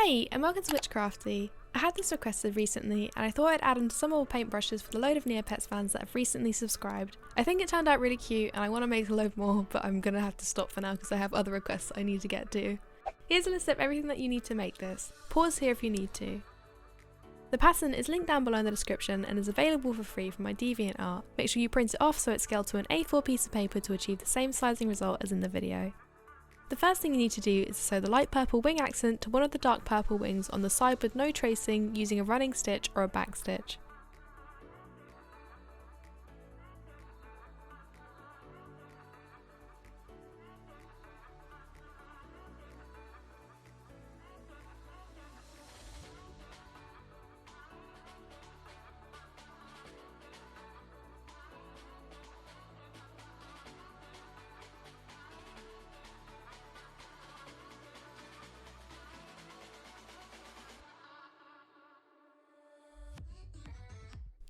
Hey, and welcome to Witchcrafty. I had this requested recently, and I thought I'd add in some more paintbrushes for the load of Neopets fans that have recently subscribed. I think it turned out really cute, and I want to make a load more, but I'm gonna have to stop for now because I have other requests I need to get to. Here's a list of everything that you need to make this. Pause here if you need to. The pattern is linked down below in the description and is available for free from my DeviantArt. Make sure you print it off so it's scaled to an A4 piece of paper to achieve the same sizing result as in the video. The first thing you need to do is to sew the light purple wing accent to one of the dark purple wings on the side with no tracing using a running stitch or a backstitch.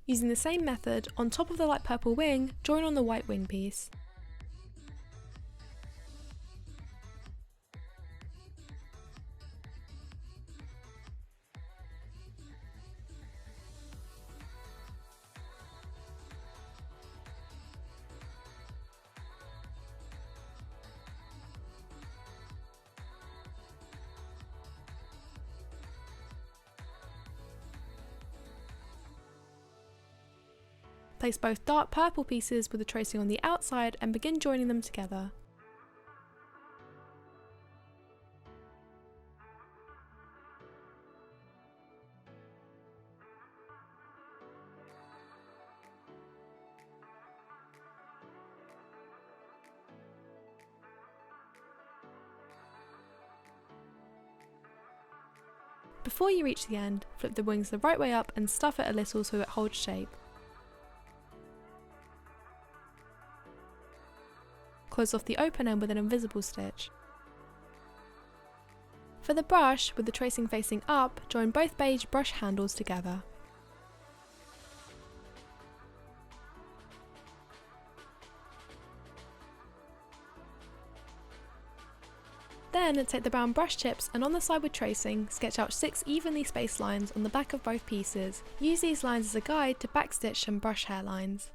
Using the same method, on top of the light purple wing, join on the white wing piece. Place both dark purple pieces with the tracing on the outside and begin joining them together. Before you reach the end, flip the wings the right way up and stuff it a little so it holds shape. Close off the open end with an invisible stitch. For the brush, with the tracing facing up, join both beige brush handles together. Then take the brown brush tips and on the side with tracing, sketch out 6 evenly spaced lines on the back of both pieces. Use these lines as a guide to backstitch some brush hairlines.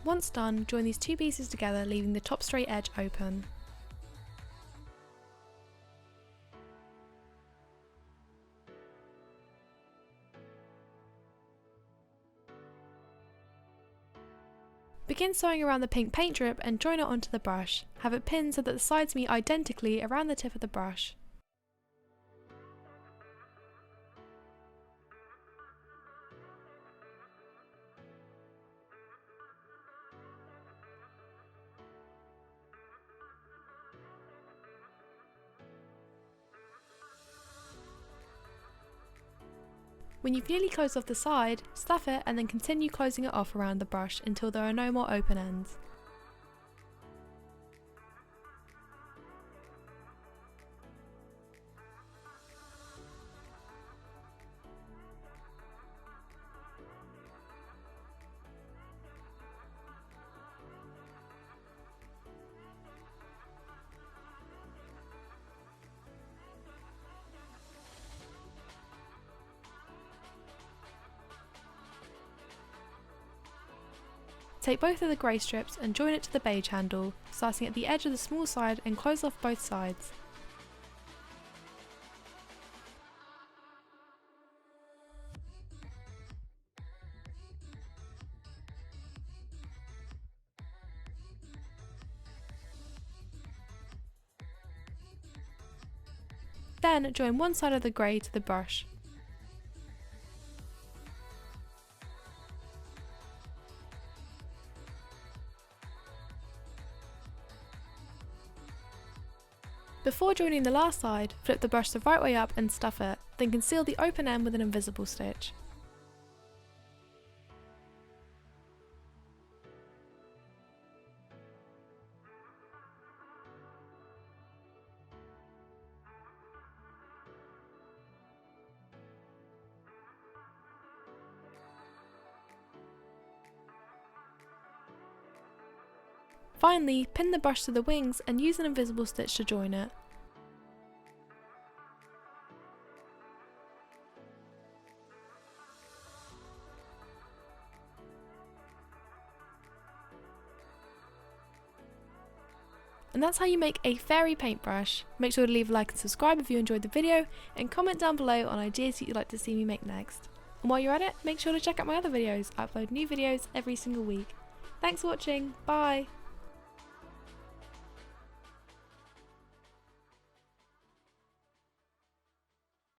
Once done, join these two pieces together, leaving the top straight edge open. Begin sewing around the pink paint drip and join it onto the brush. Have it pinned so that the sides meet identically around the tip of the brush. When you've nearly closed off the side, stuff it and then continue closing it off around the brush until there are no more open ends. Take both of the grey strips and join it to the beige handle, starting at the edge of the small side and close off both sides. Then join one side of the grey to the brush. Before joining the last side, flip the brush the right way up and stuff it, then conceal the open end with an invisible stitch. Finally, pin the brush to the wings and use an invisible stitch to join it. And that's how you make a fairy paintbrush. Make sure to leave a like and subscribe if you enjoyed the video, and comment down below on ideas that you'd like to see me make next. And while you're at it, make sure to check out my other videos. I upload new videos every single week. Thanks for watching, bye!